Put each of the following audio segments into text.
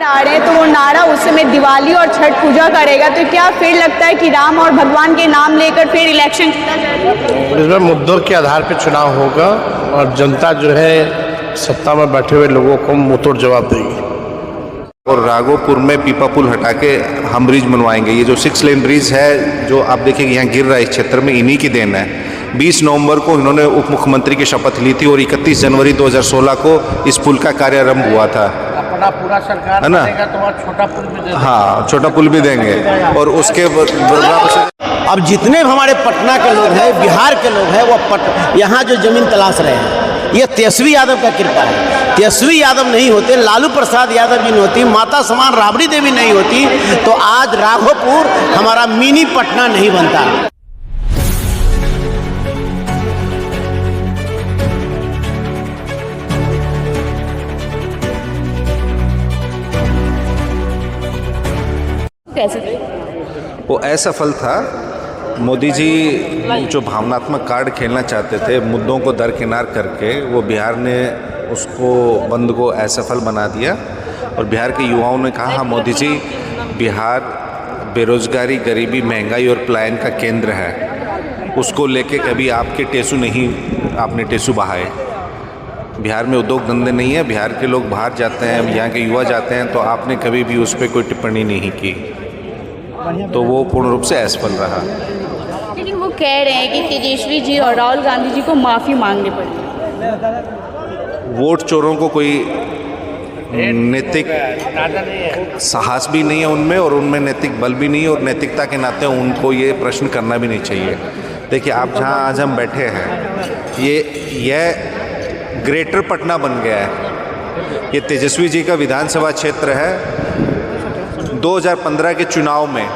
आ रहे हैं तो वो नारा उस समय दिवाली और छठ पूजा करेगा, तो क्या फिर लगता है कि राम और भगवान के नाम लेकर फिर इलेक्शन जीता जाएगा? इसमें मुद्दों के आधार पर चुनाव होगा और जनता जो है सत्ता में बैठे हुए लोगों को मुंहतोड़ जवाब देगी। और राघोपुर में पीपा पुल हटा के हम ब्रिज बनवाएंगे। ये जो 6 लेन ब्रिज है जो आप देखिए यहाँ गिर रहा है इस क्षेत्र में, इन्हीं की देन है। 20 नवंबर को इन्होंने उप मुख्यमंत्री की शपथ ली थी और 31 जनवरी 2016 को इस पुल का कार्यारंभ हुआ था। अपना पूरा सरकार है ना, तो छोटा पुल भी देंगे। हाँ, छोटा पुल भी देंगे। और उसके अब जितने हमारे पटना के लोग हैं, बिहार के लोग हैं, वो यहाँ जो जमीन तलाश रहे हैं, ये तेजस्वी यादव का कृपा है। तेजस्वी यादव नहीं होते, लालू प्रसाद यादव जी नहीं होती, माता समान राबड़ी देवी नहीं होती, तो आज राघोपुर हमारा मिनी पटना नहीं बनता। वो असफल था। मोदी जी जो भावनात्मक कार्ड खेलना चाहते थे, मुद्दों को दरकिनार करके, वो बिहार ने उसको बंद को असफल बना दिया। और बिहार के युवाओं ने कहा हाँ मोदी जी, बिहार बेरोजगारी, गरीबी, महंगाई और पलायन का केंद्र है, उसको लेके कभी आपने टेसू बहाए। बिहार में उद्योग धंधे नहीं है, बिहार के लोग बाहर जाते हैं, यहाँ के युवा जाते हैं, तो आपने कभी भी उस पर कोई टिप्पणी नहीं की, तो वो पूर्ण रूप से असफल रहा। लेकिन वो कह रहे हैं कि तेजस्वी जी और राहुल गांधी जी को माफ़ी मांगनी पड़ेगी। वोट चोरों को कोई नैतिक साहस भी नहीं है उनमें, और उनमें नैतिक बल भी नहीं है, और नैतिकता के नाते उनको ये प्रश्न करना भी नहीं चाहिए। देखिए, आप जहाँ आज हम बैठे हैं, यह ग्रेटर पटना बन गया है। ये तेजस्वी जी का विधानसभा क्षेत्र है। 2015 के चुनाव में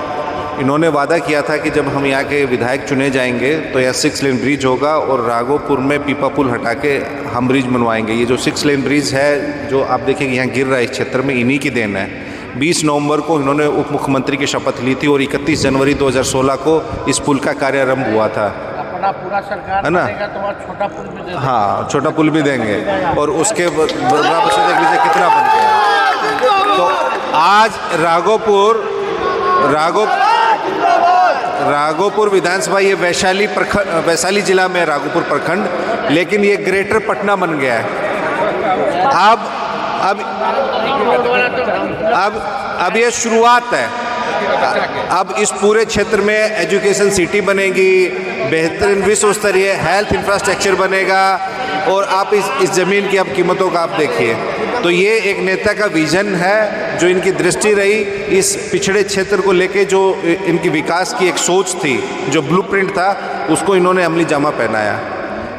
इन्होंने वादा किया था कि जब हम यहाँ के विधायक चुने जाएंगे तो यहाँ 6 लेन ब्रिज होगा और राघोपुर में पीपा पुल हटा के हम ब्रिज बनवाएंगे। ये जो 6 लेन ब्रिज है जो आप देखिए यहाँ गिर रहा है इस क्षेत्र में, इन्हीं की देन है। 20 नवंबर को इन्होंने उप मुख्यमंत्री की शपथ ली थी और 31 जनवरी 2016 को इस पुल का कार्यारंभ हुआ था। अपना पूरा सरकार है ना, तो छोटा पुल भी देंगे। हाँ, छोटा पुल भी देंगे। और उसके बराबर से देख लीजिए कितना बन गया। तो आज राघोपुर विधानसभा, ये वैशाली जिला में राघोपुर प्रखंड, लेकिन ये ग्रेटर पटना बन गया है। अब ये शुरुआत है। अब इस पूरे क्षेत्र में एजुकेशन सिटी बनेगी, बेहतरीन विश्व स्तरीय हेल्थ इंफ्रास्ट्रक्चर बनेगा, और आप इस ज़मीन की अब कीमतों का आप देखिए। तो ये एक नेता का विजन है, जो इनकी दृष्टि रही इस पिछड़े क्षेत्र को लेके, जो इनकी विकास की एक सोच थी, जो ब्लूप्रिंट था, उसको इन्होंने अमली जामा पहनाया।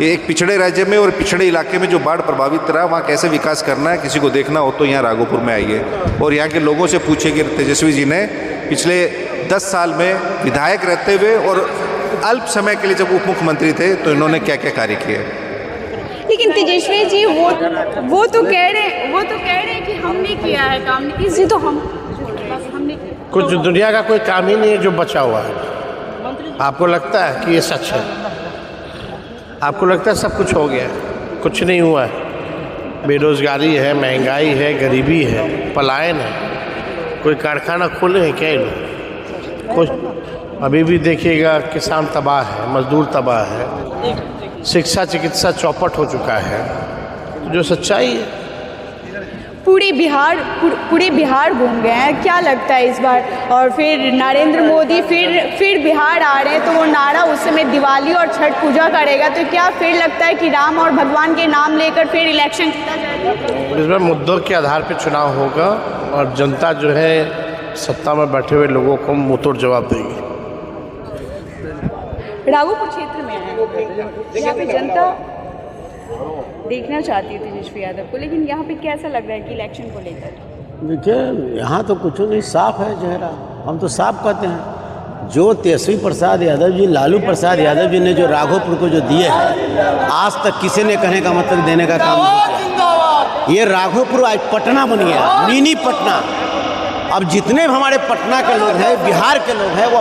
ये एक पिछड़े राज्य में और पिछड़े इलाके में जो बाढ़ प्रभावित रहा, वहाँ कैसे विकास करना है, किसी को देखना हो तो यहाँ राघोपुर में आइए और यहाँ के लोगों से पूछिए कि तेजस्वी जी ने पिछले 10 साल में विधायक रहते हुए और अल्प समय के लिए जब उप मुख्यमंत्री थे तो इन्होंने क्या क्या कार्य किए। लेकिन तेजस्वी जी वो तो कह रहे हैं कि हमने किया है काम, इसी तो हमने किया। कुछ दुनिया का कोई काम ही नहीं है जो बचा हुआ है। आपको लगता है कि ये सच है? आपको लगता है सब कुछ हो गया? कुछ नहीं हुआ है। बेरोजगारी है, महंगाई है, गरीबी है, पलायन है। कोई कारखाना खोले हैं क्या ये लोग? कुछ अभी भी देखिएगा, किसान तबाह है, मजदूर तबाह है, शिक्षा चिकित्सा चौपट हो चुका है। जो सच्चाई है, पूरे बिहार घूम गए हैं। क्या लगता है इस बार? और फिर नरेंद्र मोदी फिर बिहार आ रहे हैं, तो वो नारा उस समय दिवाली और छठ पूजा करेगा, तो क्या फिर लगता है कि राम और भगवान के नाम लेकर फिर इलेक्शन जीता जाएगा? इसमें मुद्दों के आधार पर चुनाव होगा और जनता जो है सत्ता में बैठे हुए लोगों को मुंहतोड़ जवाब देगी। राघोपुर क्षेत्र में है, यहाँ पे जनता देखना चाहती है तेजस्वी यादव को, लेकिन यहाँ पे कैसा लग रहा है कि इलेक्शन को लेकर? देखिए, यहाँ तो कुछ नहीं, साफ है चेहरा। हम तो साफ कहते हैं, जो तेजस्वी प्रसाद यादव जी, लालू प्रसाद यादव जी ने जो राघोपुर को जो दिए हैं, आज तक किसी ने कहने का मतलब देने का काम नहीं किया। ये राघोपुर आज पटना बन गया, मिनी पटना। अब जितने हमारे पटना के लोग हैं, बिहार के लोग हैं, वो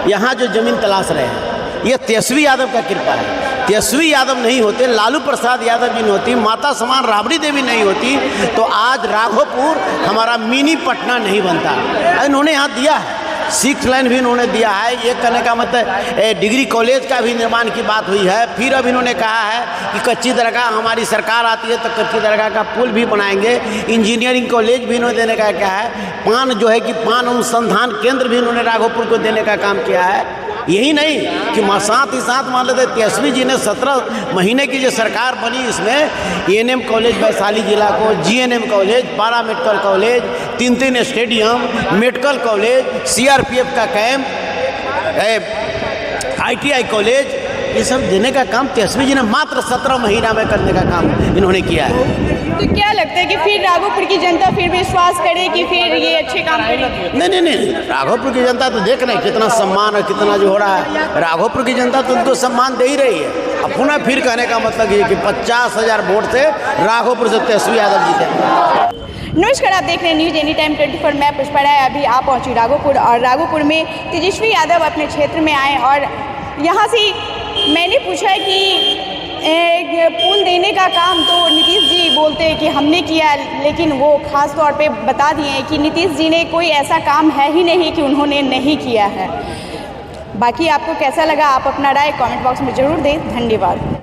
यहाँ जो जमीन तलाश रहे हैं, ये तेजस्वी यादव का कृपा है। तेजस्वी यादव नहीं होते, लालू प्रसाद यादव जी नहीं होती, माता समान राबड़ी देवी नहीं होती, तो आज राघोपुर हमारा मिनी पटना नहीं बनता। इन्होंने यहाँ दिया है, 6 लाइन भी इन्होंने दिया है। ये कहने का मतलब डिग्री कॉलेज का भी निर्माण की बात हुई है। फिर अब इन्होंने कहा है कि कच्ची दरगाह हमारी सरकार आती है तो कच्ची दरगाह का पुल भी बनाएंगे। इंजीनियरिंग कॉलेज भी इन्होंने देने का क्या है, पान जो है कि पान अनुसंधान केंद्र भी इन्होंने राघोपुर को देने का काम किया है। यही नहीं कि साथ ही साथ मान लेते तेजस्वी जी ने 17 महीने की जो सरकार बनी, इसमें ANM कॉलेज वैशाली जिला को, GNM कॉलेज, पारा medical college, 3 stadium, medical college, CRPF का कैंप, ITI कॉलेज, ये सब देने का काम तेजस्वी जी ने मात्र 17 महीना में करने का काम इन्होंने किया है। तो क्या लगता है कि फिर राघोपुर की जनता फिर विश्वास करे कि फिर ये अच्छे काम करेगी? नहीं, राघोपुर की जनता तो देख रहे हैं कितना सम्मान और कितना जो हो रहा है। राघोपुर की जनता तो उनको सम्मान दे ही रही है। अब पुनः फिर कहने का मतलब ये कि 50,000 वोट से राघोपुर से तेजस्वी यादव जीते। नमस्कार, आप देख रहे हैं न्यूज़ एनी टाइम 24। मैं पुष्पा राय अभी आप पहुंची राघोपुर, और राघोपुर में तेजस्वी यादव अपने क्षेत्र में आए और यहाँ से मैंने पूछा कि पुल देने का काम तो नीतीश जी बोलते हैं कि हमने किया, लेकिन वो खास तौर पे बता दिए हैं कि नीतीश जी ने कोई ऐसा काम है ही नहीं कि उन्होंने नहीं किया है। बाकी आपको कैसा लगा, आप अपना राय कमेंट बॉक्स में ज़रूर दें। धन्यवाद।